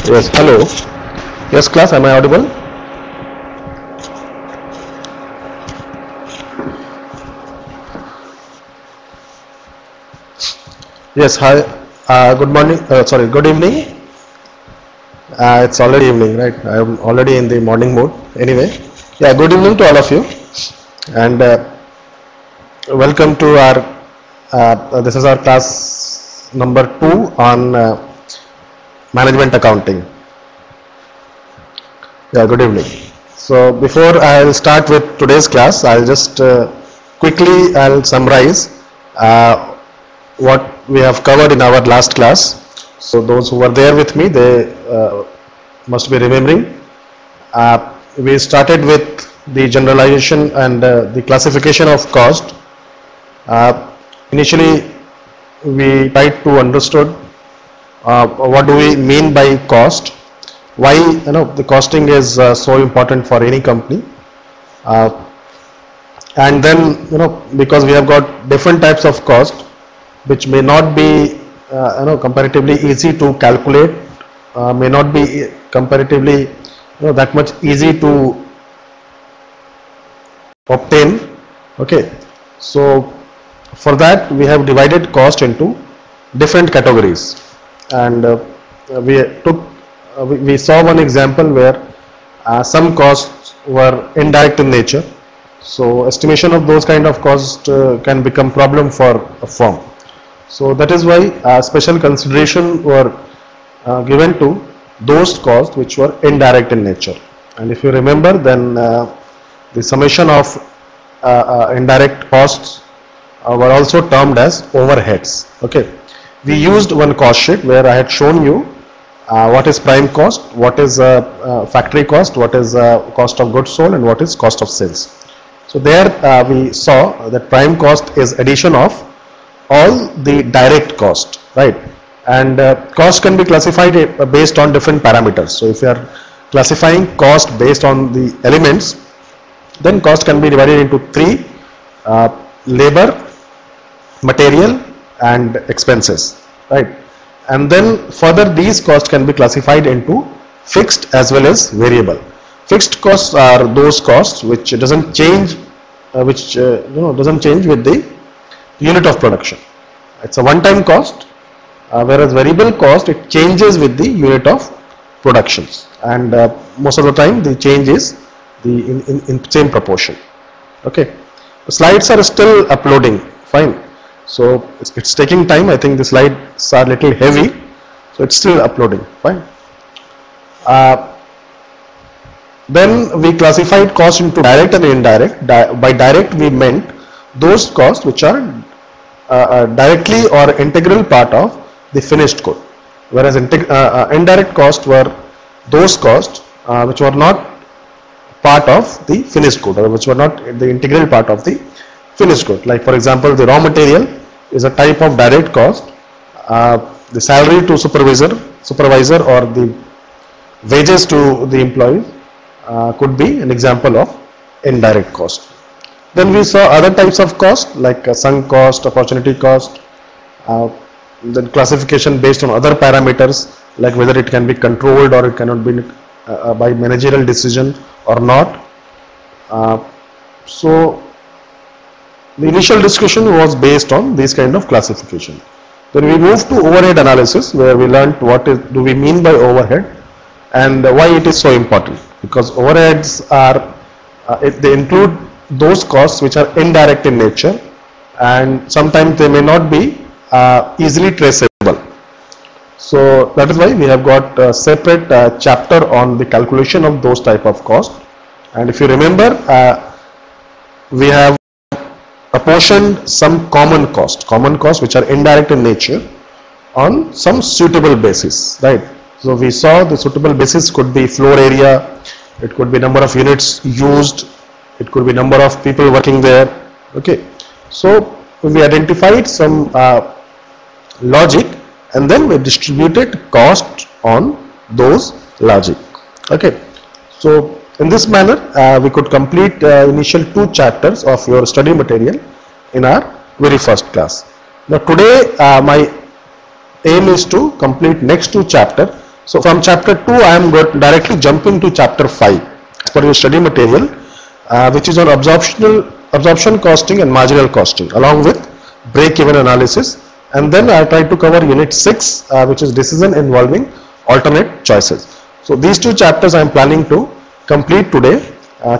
Yes, hello. Yes, class, am I audible? Yes, hi. Good morning. Sorry, good evening. It's already evening, right? I am already in the morning mode. Anyway, yeah, good evening to all of you, and welcome to our. This is our class number 2 on management accounting. Yeah, good evening. So before I'll start with today's class, I'll just quickly I'll summarize what we have covered in our last class. So those who were there with me, they must be remembering. We started with the generalization and the classification of cost. Initially, we tried to understood what do we mean by cost, why the costing is so important for any company, and then because we have got different types of cost which may not be comparatively easy to calculate, may not be comparatively that much easy to obtain. Okay, so for that we have divided cost into different categories, and we saw one example where some costs were indirect in nature. So estimation of those kind of costs can become problem for a firm. So that is why special consideration were given to those costs which were indirect in nature. And if you remember, then the summation of indirect costs were also termed as overheads. Okay, we used one cost sheet where I had shown you what is prime cost, what is factory cost, what is cost of goods sold, and what is cost of sales. So there we saw that prime cost is addition of all the direct cost, right? And cost can be classified based on different parameters. So if you are classifying cost based on the elements, then cost can be divided into 3: labor, material, and expenses, right? And then further these costs can be classified into fixed as well as variable. Fixed costs are those costs which doesn't change, doesn't change with the unit of production. It's a one-time cost, whereas variable cost, it changes with the unit of productions, and most of the time the change is in same proportion. Okay, the slides are still uploading. Fine. So it's taking time. I think the slides are little heavy, so it's still uploading. Fine. Then we classified cost into direct and indirect. By direct we meant those costs which are directly or integral part of the finished good, whereas indirect costs were those costs which were not part of the finished good, or which were not the integral part of the finished good. Like for example, the raw material is a type of direct cost. The salary to supervisor or the wages to the employees could be an example of indirect cost. Then we saw other types of cost like sunk cost, opportunity cost, then classification based on other parameters like whether it can be controlled or it cannot be by managerial decision or not. So the initial discussion was based on this kind of classification. Then we moved to overhead analysis, where we learned what do we mean by overhead and why it is so important. Because overheads are, they include those costs which are indirect in nature, and sometimes they may not be easily traceable. So that is why we have got a separate chapter on the calculation of those type of costs. And if you remember, we have apportioned some common costs which are indirect in nature on some suitable basis, right? So we saw the suitable basis could be floor area, it could be number of units used, it could be number of people working there. Okay, so we identified some logic, and then we distributed cost on those logic. Okay, so in this manner we could complete initial 2 chapters of your study material in our very first class. Now today my aim is to complete next 2 chapters So from chapter 2 I am going directly jumping to chapter 5 as per your study material, which is on absorption costing and marginal costing along with break-even analysis, and then I try to cover unit 6 which is decision involving alternate choices. So these two chapters I am planning to complete today,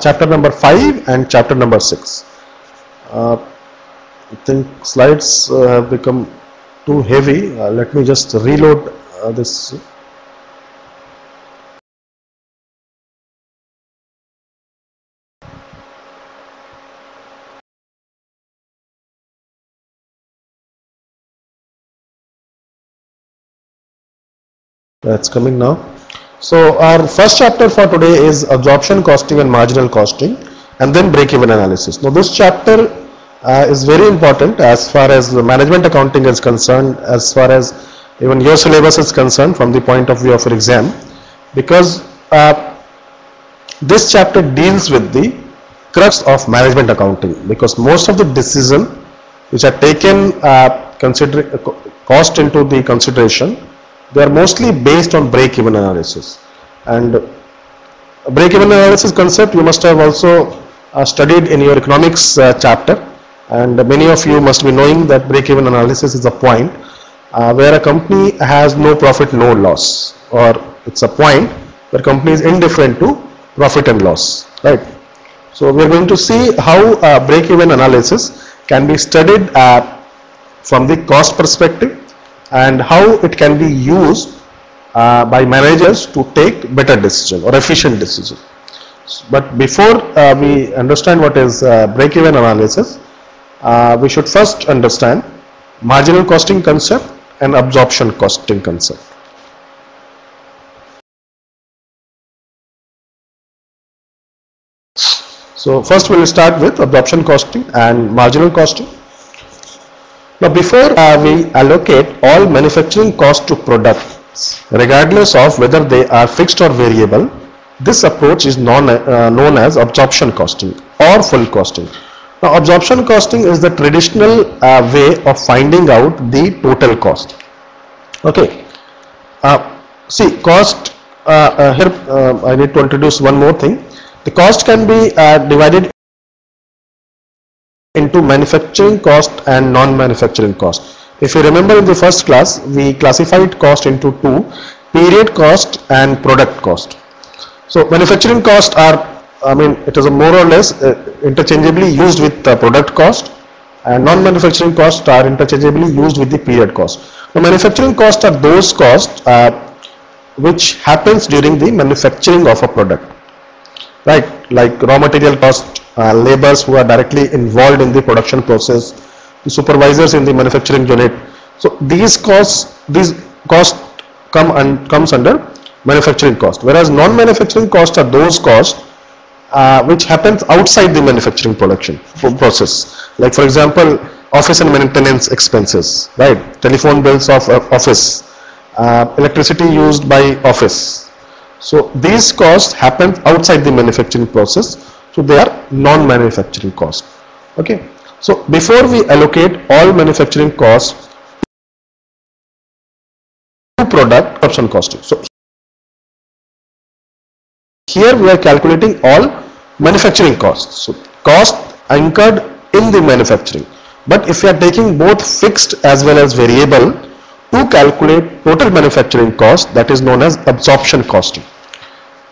chapter number 5 and chapter number 6. I think slides have become too heavy. Let me just reload this. That's coming now. So our first chapter for today is absorption costing and marginal costing, and then break-even analysis. Now this chapter is very important as far as the management accounting is concerned, as far as even your syllabus is concerned from the point of view of your exam, because this chapter deals with the crux of management accounting, because most of the decisions which are taken considering cost into the consideration, they are mostly based on break-even analysis. And break-even analysis concept you must have also studied in your economics chapter, and many of you must be knowing that break-even analysis is a point where a company has no profit, no loss, or it's a point where company is indifferent to profit and loss, right? So we are going to see how break-even analysis can be studied from the cost perspective, and how it can be used by managers to take better decision or efficient decision. But before we understand what is break-even analysis, we should first understand marginal costing concept and absorption costing concept. So first we will start with absorption costing and marginal costing. Now before we allocate all manufacturing cost to products, regardless of whether they are fixed or variable, this approach is known as absorption costing or full costing. Now absorption costing is the traditional way of finding out the total cost. Okay. See, cost, here I need to introduce one more thing. The cost can be divided into manufacturing cost and non-manufacturing cost. If you remember in the first class, we classified cost into two: period cost and product cost. So manufacturing cost are, it is a more or less interchangeably used with the product cost, and non-manufacturing costs are interchangeably used with the period cost. The manufacturing costs are those costs which happens during the manufacturing of a product, right? Like raw material cost, laborers who are directly involved in the production process, the supervisors in the manufacturing unit. So these costs comes under manufacturing cost, whereas non-manufacturing costs are those costs which happens outside the manufacturing production process. Like for example, office and maintenance expenses, right? Telephone bills of office, electricity used by office. So these costs happen outside the manufacturing process. So they are non-manufacturing costs. Okay. So before we allocate all manufacturing costs to product, absorption costing. So here we are calculating all manufacturing costs. So cost incurred in the manufacturing. But if we are taking both fixed as well as variable to calculate total manufacturing cost, that is known as absorption costing.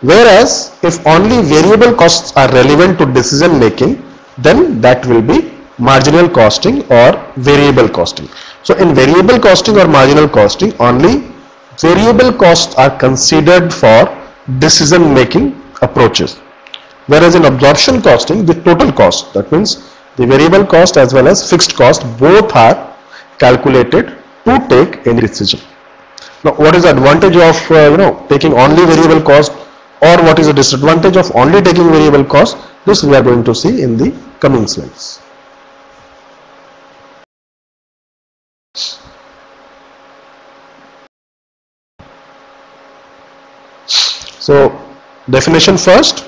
Whereas if only variable costs are relevant to decision making, then that will be marginal costing or variable costing. So in variable costing or marginal costing, only variable costs are considered for decision making approaches. Whereas in absorption costing, the total cost, that means the variable cost as well as fixed cost, both are calculated to take any decision. Now what is the advantage of taking only variable cost, or what is the disadvantage of only taking variable cost? This we are going to see in the coming slides. So definition first.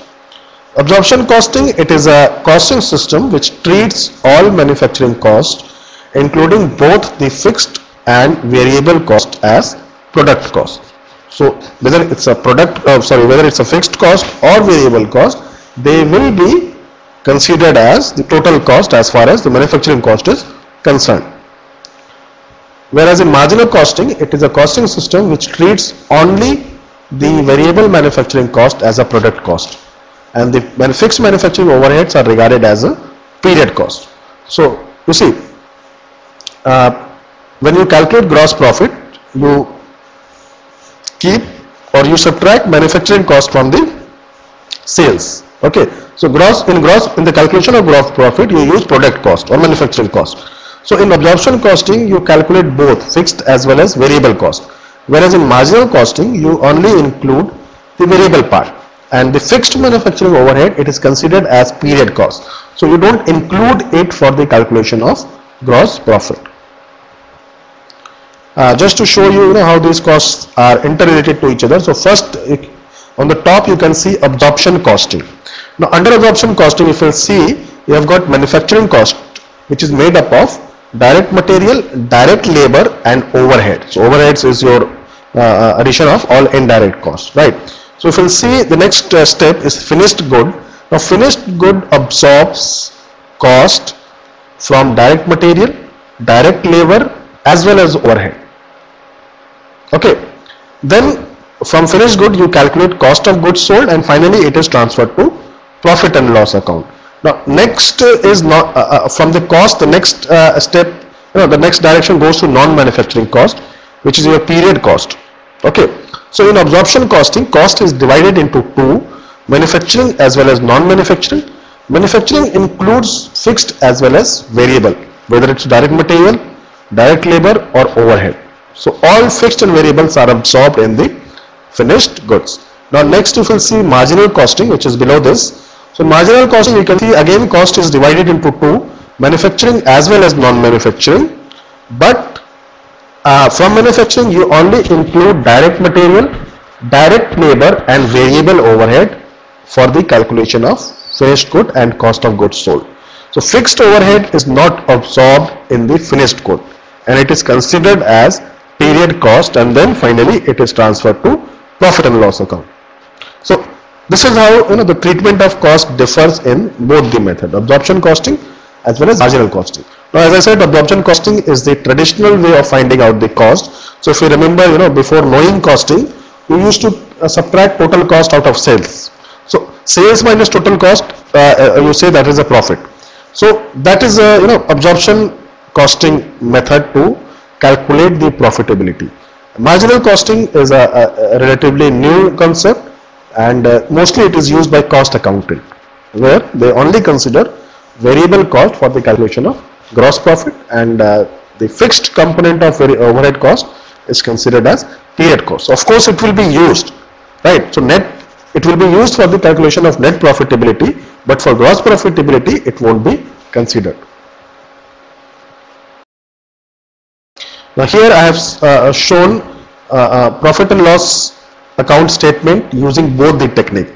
Absorption costing, it is a costing system which treats all manufacturing costs, including both the fixed and variable cost, as product cost. So whether it's a whether it's a fixed cost or variable cost, they will be considered as the total cost as far as the manufacturing cost is concerned. Whereas in marginal costing, it is a costing system which treats only the variable manufacturing cost as a product cost, and the fixed manufacturing overheads are regarded as a period cost. So you see, when you calculate gross profit, you keep or you subtract manufacturing cost from the sales. Okay, so in the calculation of gross profit, you use product cost or manufacturing cost. So in absorption costing, you calculate both fixed as well as variable cost, whereas in marginal costing, you only include the variable part, and the fixed manufacturing overhead, it is considered as period cost. So you don't include it for the calculation of gross profit. Just to show you, how these costs are interrelated to each other. So first, on the top you can see absorption costing. Now under absorption costing, if you see, you have got manufacturing cost, which is made up of direct material, direct labor and overhead. So overheads is your addition of all indirect costs, right? So if you see, the next step is finished good. Now finished good absorbs cost from direct material, direct labor as well as overhead. Okay, then from finished good you calculate cost of goods sold, and finally it is transferred to profit and loss account. Now next is not from the cost, the next step, the next direction goes to non-manufacturing cost, which is your period cost. Okay, so in absorption costing, cost is divided into two: manufacturing as well as non-manufacturing. Manufacturing includes fixed as well as variable, whether it's direct material, direct labor or overhead. So all fixed and variables are absorbed in the finished goods. Now next you will see marginal costing, which is below this. So marginal costing, you can see again cost is divided into two: manufacturing as well as non-manufacturing. But from manufacturing you only include direct material, direct labor and variable overhead for the calculation of finished good and cost of goods sold. So fixed overhead is not absorbed in the finished good, and it is considered as period cost, and then finally it is transferred to profit and loss account. So this is how the treatment of cost differs in both the method, absorption costing as well as marginal costing. Now as I said, absorption costing is the traditional way of finding out the cost. So if you remember, before knowing costing, you used to subtract total cost out of sales. So sales minus total cost, you say that is a profit. So that is a absorption costing method to calculate the profitability. Marginal costing is a relatively new concept, and mostly it is used by cost accountant, where they only consider variable cost for the calculation of gross profit, and the fixed component of overhead cost is considered as period cost. Of course it will be used, right? So it will be used for the calculation of net profitability, but for gross profitability it won't be considered. Now here I have shown profit and loss account statement using both the technique.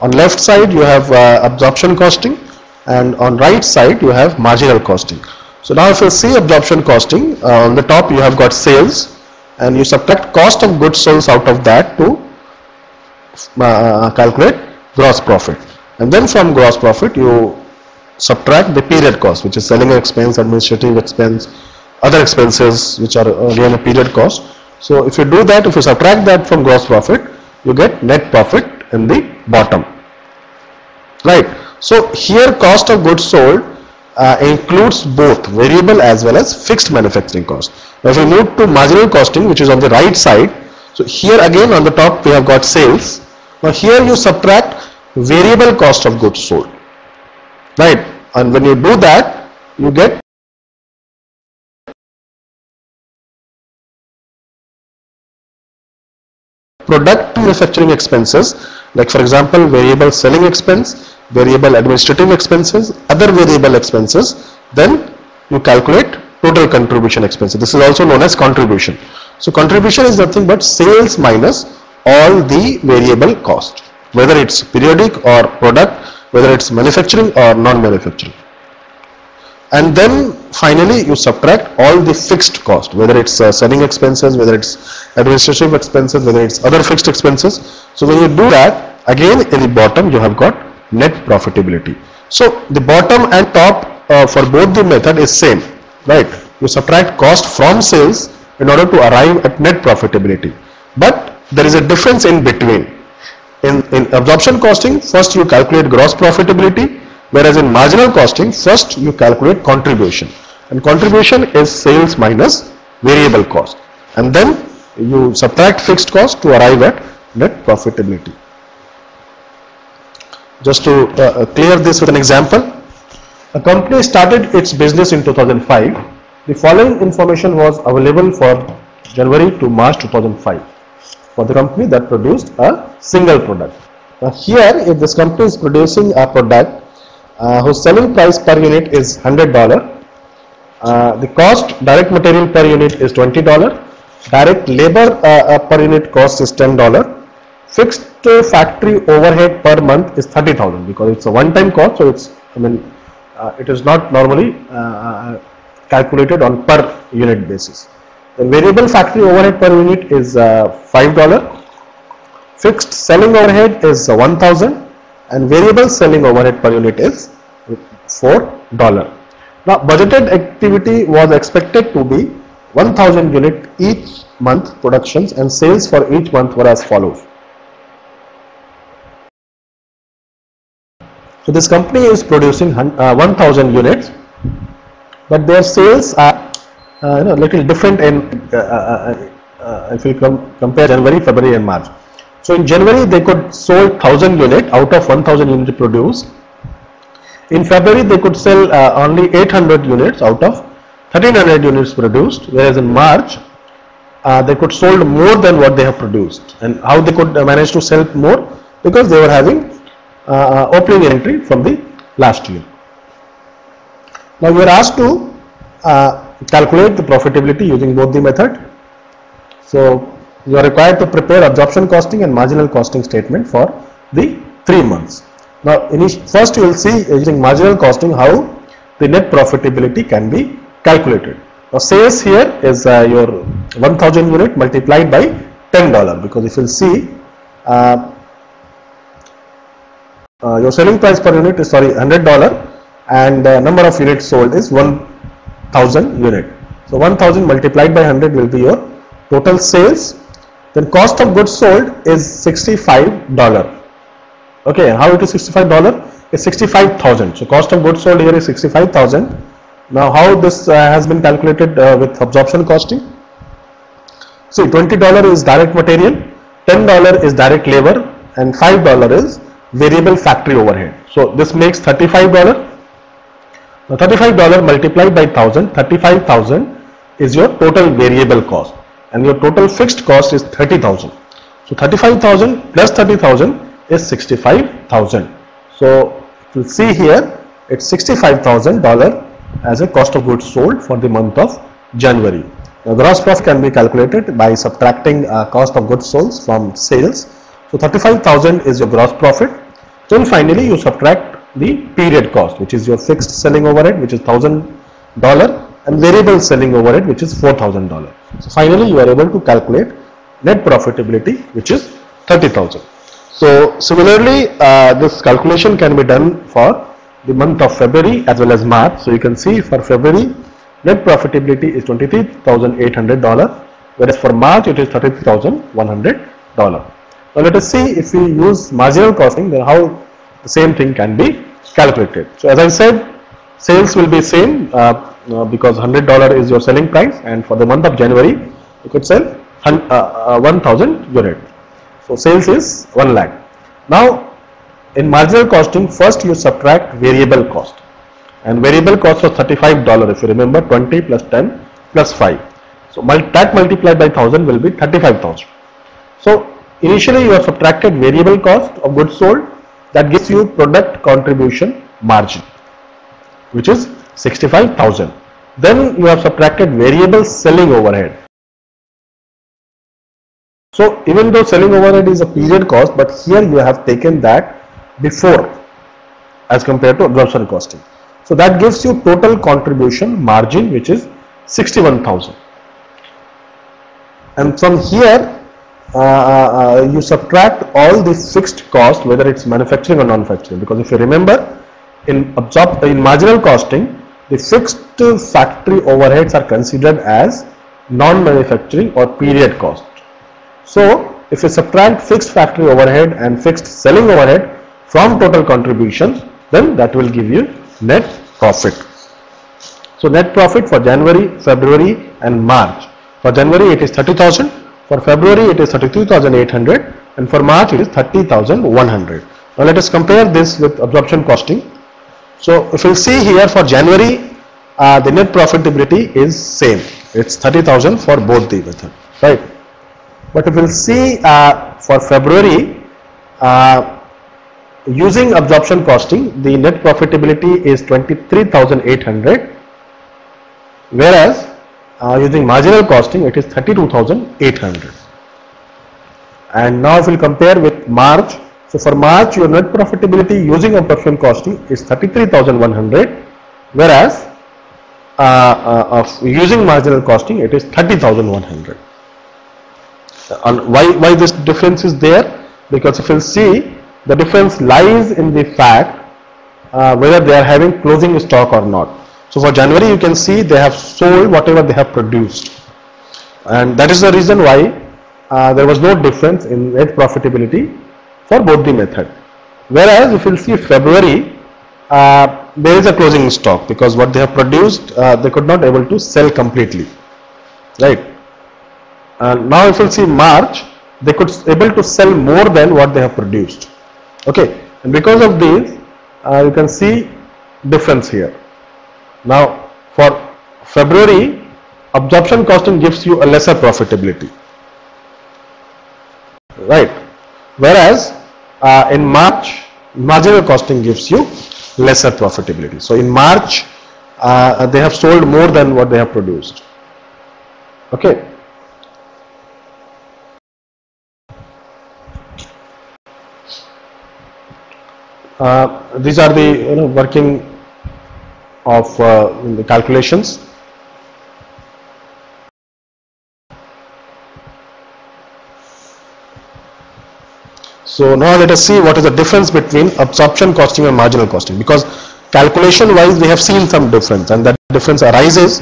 On left side you have absorption costing, and on right side you have marginal costing. So now if you see absorption costing, on the top you have got sales, and you subtract cost of goods sold out of that to calculate gross profit, and then from gross profit you subtract the period cost, which is selling expense, administrative expense, other expenses which are again a period cost. So if you do that, if you subtract that from gross profit, you get net profit in the bottom, right? So here cost of goods sold includes both variable as well as fixed manufacturing cost. Now if we move to marginal costing, which is on the right side, so here again on the top we have got sales. Now here you subtract variable cost of goods sold, right? And when you do that, you get product manufacturing expenses, like for example variable selling expense, variable administrative expenses, other variable expenses. Then you calculate total contribution expenses. This is also known as contribution. So contribution is nothing but sales minus all the variable cost, whether it's periodic or product, whether it's manufacturing or non-manufacturing. and then finally you subtract all the fixed cost, whether it's selling expenses, whether it's administrative expenses, whether it's other fixed expenses. So when you do that, again in the bottom you have got net profitability. So the bottom and top for both the method is same, right? You subtract cost from sales in order to arrive at net profitability, but there is a difference in between. In absorption costing, first you calculate gross profitability, whereas in marginal costing, first you calculate contribution, and contribution is sales minus variable cost, and then you subtract fixed cost to arrive at net profitability. Just to clear this with an example, a company started its business in 2005. The following information was available for January to March 2005 for the company that produced a single product. Now here, if this company is producing a product whose selling price per unit is $100, the cost direct material per unit is $20, direct labor per unit cost is $10, fixed factory overhead per month is 30,000 because it's a one-time cost, so it's, it is not normally calculated on per unit basis. The variable factory overhead per unit is $5, fixed selling overhead is 1,000, and variable selling overhead per unit is $4. Now budgeted activity was expected to be 1,000 unit each month productions, and sales for each month were as follows. So this company is producing 1,000 units, but their sales are little different in if you compare January, February and March. So in January they could sold 1,000 unit out of 1,000 units produced. In February they could sell only 800 units out of 1,300 units produced, whereas in March they could sold more than what they have produced. And how they could manage to sell more? Because they were having opening entry from the last year. Now we are asked to calculate the profitability using both the method. So you are required to prepare absorption costing and marginal costing statement for the 3 months. Now first you will see using marginal costing how the net profitability can be calculated. Now sales here is your 1,000 unit multiplied by $10, because if you will see your selling price per unit is $100 and number of units sold is 1,000 unit. So 1,000 multiplied by 100 will be your total sales. Then cost of goods sold is $65. Okay, and how it is $65? It's 65,000. So cost of goods sold here is 65,000. Now how this has been calculated with absorption costing? See, $20 is direct material, $10 is direct labor, and $5 is variable factory overhead. So this makes $35. Now $35 multiplied by 1,000, 35,000 is your total variable cost, and your total fixed cost is 30,000. So 35,000 plus 30,000 is 65,000. So you will see here it's $65,000 as a cost of goods sold for the month of January. Now gross profit can be calculated by subtracting cost of goods sold from sales. So 35,000 is your gross profit. Then finally you subtract the period cost, which is your fixed selling overhead, which is $1,000, and variable selling overhead, which is $4,000. So finally you are able to calculate net profitability, which is 30,000. So similarly this calculation can be done for the month of February as well as March. So you can see for February net profitability is $23,800, whereas for March it is $33,100. Now let us see if we use marginal costing, then how the same thing can be calculated. So as I said, sales will be same because $100 is your selling price, and for the month of January you could sell 1,000 units. So sales is 1 lakh. Now in marginal costing, first you subtract variable cost, and variable cost was $35 if you remember, 20 plus 10 plus 5. So that multiplied by 1,000 will be 35,000. So initially you have subtracted variable cost of goods sold, that gives you product contribution margin, which is 65,000. Then you have subtracted variable selling overhead. So even though selling overhead is a period cost, but here you have taken that before as compared to absorption costing. So that gives you total contribution margin, which is 61,000. And from here you subtract all the fixed cost, whether it's manufacturing or non-manufacturing, because if you remember, in marginal costing, the fixed factory overheads are considered as non-manufacturing or period cost. So if you subtract fixed factory overhead and fixed selling overhead from total contribution, then that will give you net profit. So net profit for January, February and March. For January it is 30,000, for February it is 32,800, and for March it is 30,100. Now let us compare this with absorption costing. So if you see here, for January the net profitability is same, it's 30,000 for both the method, right? But if you see for February, using absorption costing, the net profitability is 23,800, whereas using marginal costing it is 32,800. And now if we compare with March, so for March your net profitability using absorption costing is 33,100, whereas of using marginal costing it is 30,100. And why this difference is there? Because if you see, the difference lies in the fact whether they are having closing stock or not. So for January you can see they have sold whatever they have produced, and that is the reason why there was no difference in net profitability for both the method. Whereas if you see February, there is a closing stock, because what they have produced they could not able to sell completely, right? And now if you see March, they could able to sell more than what they have produced. Okay, and because of this you can see difference here. Now for February, absorption costing gives you a lesser profitability, right? Whereas in March, marginal costing gives you lesser profitability. So in March they have sold more than what they have produced. Okay. These are the working of the calculations. So now let us see what is the difference between absorption costing and marginal costing, because calculation wise we have seen some difference, and that difference arises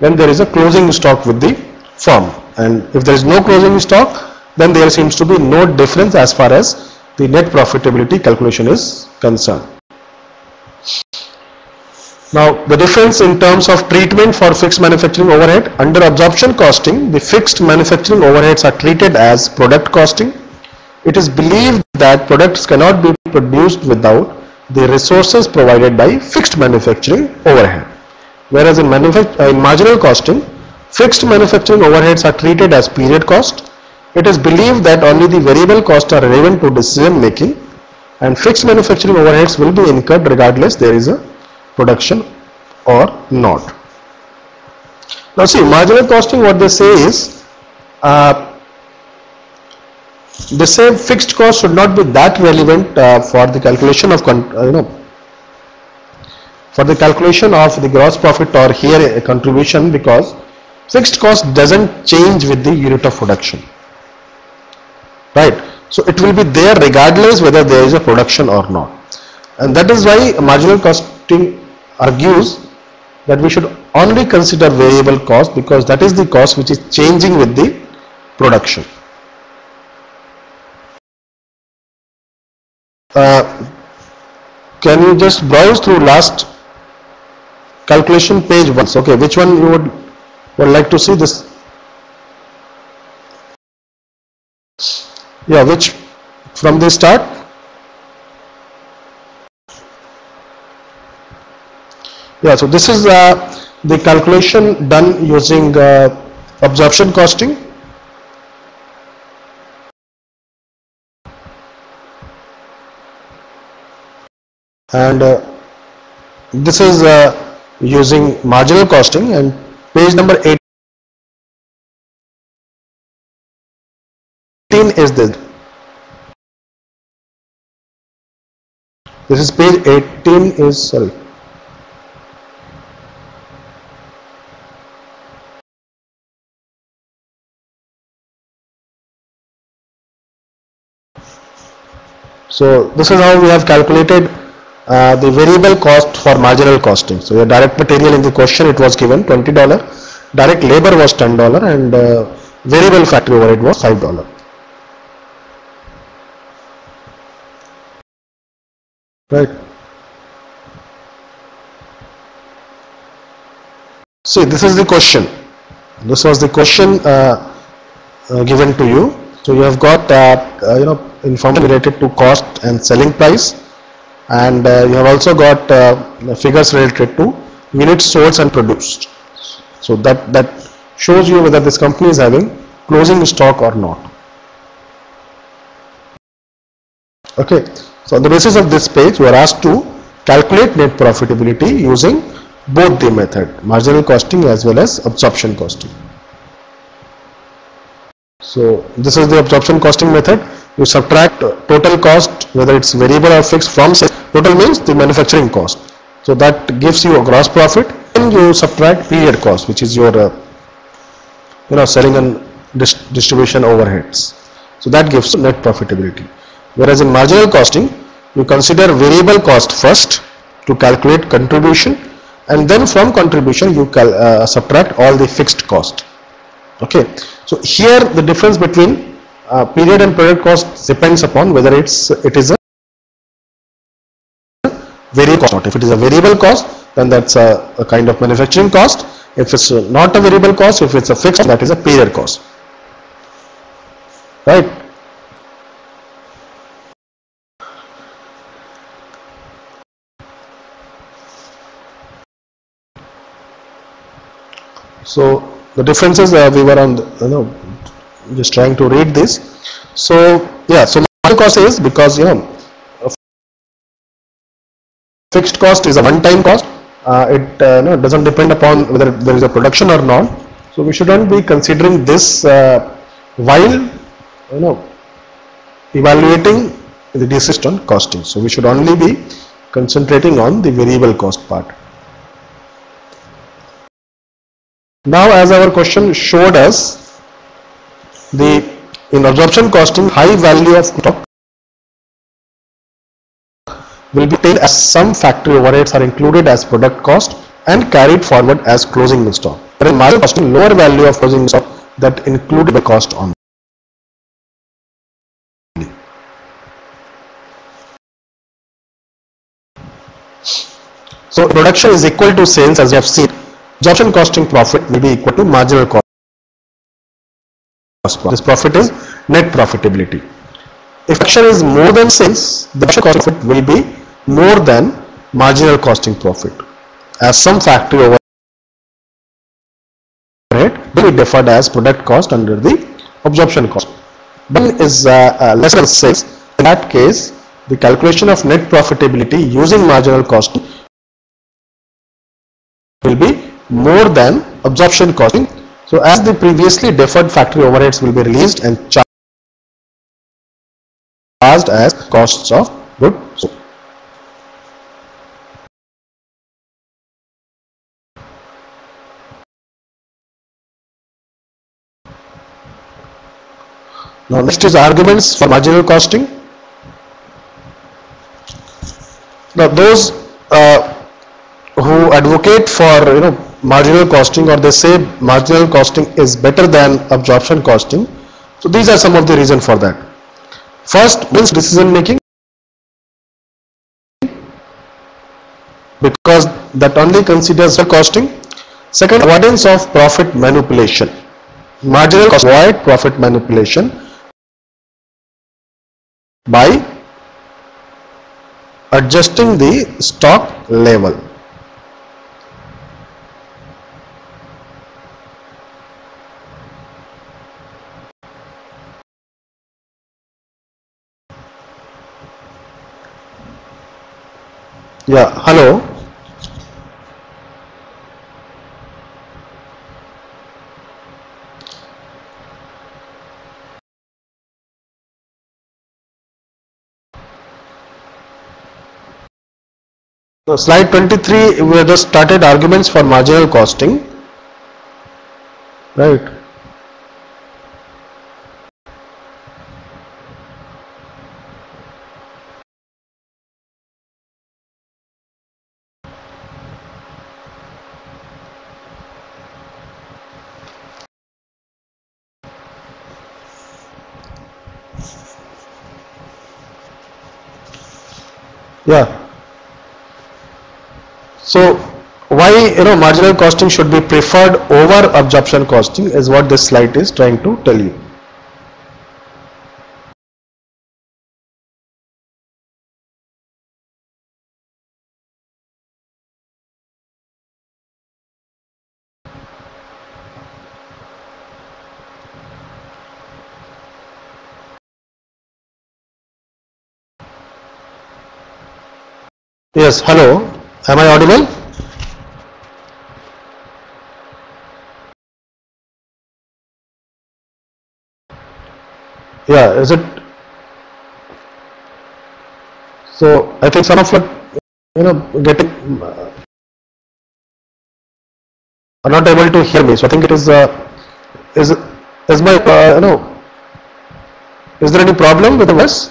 when there is a closing stock with the firm, and if there is no closing stock, then there seems to be no difference as far as the net profitability calculation is concerned. Now the difference in terms of treatment for fixed manufacturing overhead: under absorption costing, the fixed manufacturing overheads are treated as product costing. It is believed that products cannot be produced without the resources provided by fixed manufacturing overhead. Whereas in marginal costing, fixed manufacturing overheads are treated as period cost. It is believed that only the variable costs are relevant to decision making, and fixed manufacturing overheads will be incurred regardless there is a production or not. Now see, marginal costing, what they say is, they say fixed cost should not be that relevant for the calculation of for the calculation of the gross profit or here a contribution, because fixed cost doesn't change with the unit of production, right? So it will be there regardless whether there is a production or not, and that is why marginal costing argues that we should only consider variable cost, because that is the cost which is changing with the production. Can you just browse through last calculation page once? Okay, which one you would like to see this? Yeah, which from the start? Yeah, so this is the calculation done using absorption costing. And this is using marginal costing, and page number 18 is this. This is page 18 is, sorry, So this is how we have calculated the variable cost for marginal costing. So the direct material in the question, it was given $20, direct labor was $10, and variable factory overhead was $5. Right. See, this is the question. This was the question given to you. So you have got information related to cost and selling price, and you have also got figures related to units sold and produced. So that shows you whether this company is having closing stock or not. Okay. So on the basis of this page, we are asked to calculate net profitability using both the method, marginal costing as well as absorption costing. So this is the absorption costing method. You subtract total cost, whether it's variable or fixed, from sales. Total means the manufacturing cost. So that gives you a gross profit, and you subtract period cost, which is your selling and distribution overheads. So that gives net profitability. Whereas in marginal costing, you consider variable cost first to calculate contribution, and then from contribution you subtract all the fixed cost. Okay. So here the difference between period and product cost depends upon whether it is a variable cost. If it is a variable cost, then that's a kind of manufacturing cost. If it's not a variable cost, if it's a fixed, that is a period cost. Right. So the differences we were on just trying to read this. So yeah, so marginal cost is because fixed cost is a one-time cost. It doesn't depend upon whether there is a production or not. So we shouldn't be considering this while evaluating the decision on costing. So we should only be concentrating on the variable cost part. Now, as our question showed us, in absorption costing, high value of stock will be taken as some factory overheads are included as product cost and carried forward as closing stock. But in marginal costing, lower value of closing stock that included the cost only. So production is equal to sales, as you have seen. Absorption costing profit will be equal to marginal cost. This profit is net profitability. If production is more than sales, the absorption cost profit will be more than marginal costing profit, as some factory overhead will be deferred as product cost under the absorption cost. When is less than sales, in that case, the calculation of net profitability using marginal costing will be more than absorption costing. So as the previously deferred factory overheads will be released and charged as costs of goods sold. Now next is arguments for marginal costing. Now those who advocate for marginal costing, or they say marginal costing is better than absorption costing, so these are some of the reasons for that. First means decision making, because that only considers the costing. Second, avoidance of profit manipulation. Marginal cost avoid profit manipulation by adjusting the stock level. Yeah, hello. So slide 23, we have just started arguments for marginal costing, right? Yeah. So why marginal costing should be preferred over absorption costing is what this slide is trying to tell you. Yes, hello. Am I audible? Yeah, is it? So I think some of getting are not able to hear me. So I think it is is my is there any problem with the voice?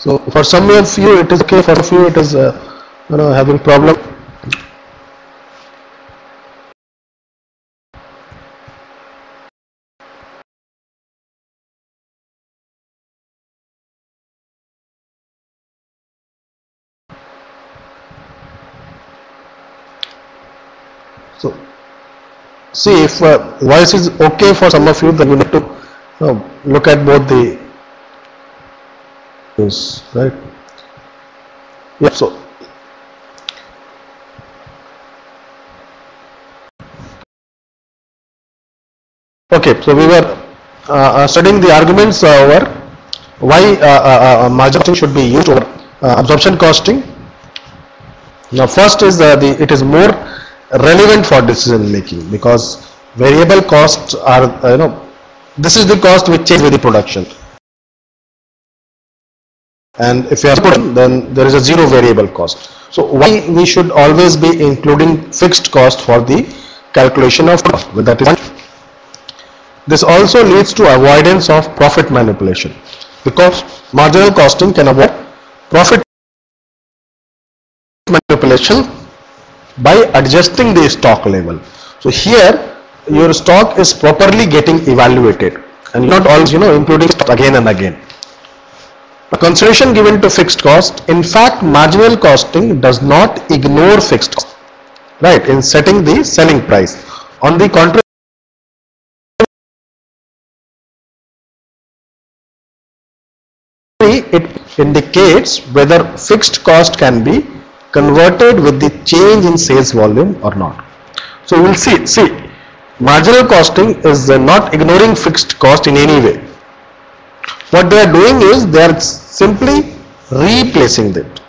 So for some of you it is okay, for a few it is having problem. So see, if voice is okay for some of you, then you need to look at both the views, right? Yeah. So okay, so we were studying the arguments over why margin costing should be used over absorption costing. Now, first is it is more relevant for decision making because variable costs are this is the cost which changes with the production, and if you have production, then there is a zero variable cost. So why we should always be including fixed cost for the calculation of cost? Well, that is one. This also leads to avoidance of profit manipulation because marginal costing can avoid profit manipulation by adjusting the stock level. So here your stock is properly getting evaluated and not always including stock again and again. A consideration given to fixed cost. In fact, marginal costing does not ignore fixed cost, right, in setting the selling price. On the contrary, it indicates whether fixed cost can be converted with the change in sales volume or not. So we'll see marginal costing is not ignoring fixed cost in any way. What they are doing is they are simply replacing it,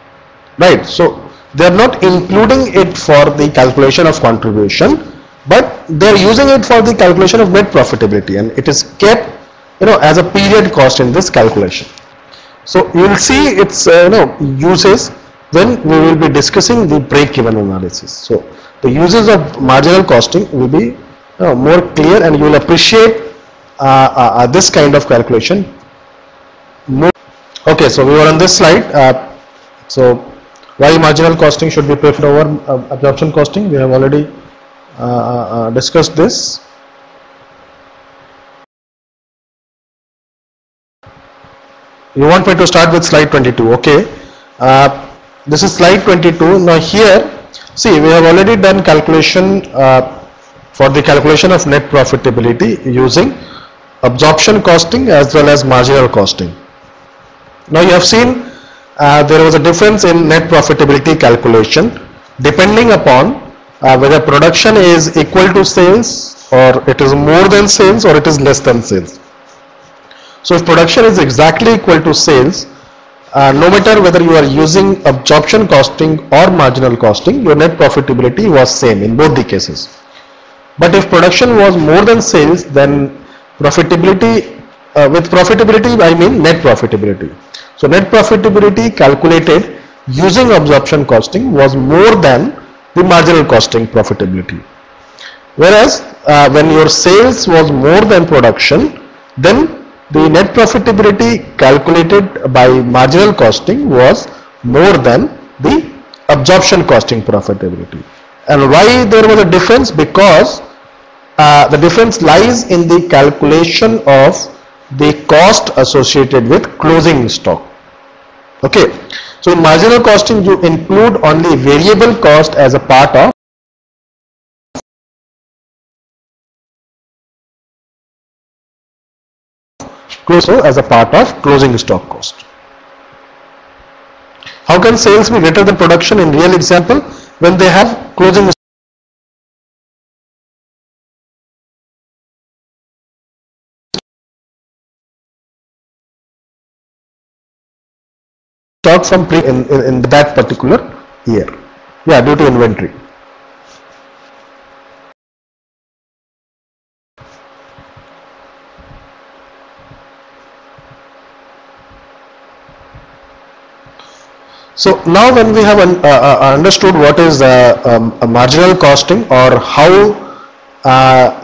right? So they are not including it for the calculation of contribution, but they are using it for the calculation of net profitability, and it is kept as a period cost in this calculation. So you will see its uses when we will be discussing the break-even analysis. So the uses of marginal costing will be more clear, and you will appreciate this kind of calculation more. Okay, so we were on this slide. So why marginal costing should be preferred over absorption costing? We have already discussed this. You want me to start with slide 22? Okay. This is slide 22. Now here, see, we have already done calculation for the calculation of net profitability using absorption costing as well as marginal costing. Now you have seen there was a difference in net profitability calculation depending upon whether production is equal to sales, or it is more than sales, or it is less than sales. So if production is exactly equal to sales, no matter whether you are using absorption costing or marginal costing, your net profitability was same in both the cases. But if production was more than sales, then profitability, with profitability I mean net profitability. So net profitability calculated using absorption costing was more than the marginal costing profitability. Whereas when your sales was more than production, then the net profitability calculated by marginal costing was more than the absorption costing profitability. And why there was a difference? Because the difference lies in the calculation of the cost associated with closing stock. Okay, so in marginal costing you include only variable cost as a part of closing stock cost. How can sales be greater than production in real example when they have closing stock from in that particular year? Yeah, due to inventory. So now when we have understood what is a marginal costing, or how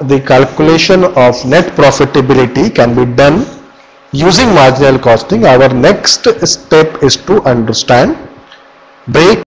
the calculation of net profitability can be done using marginal costing, our next step is to understand break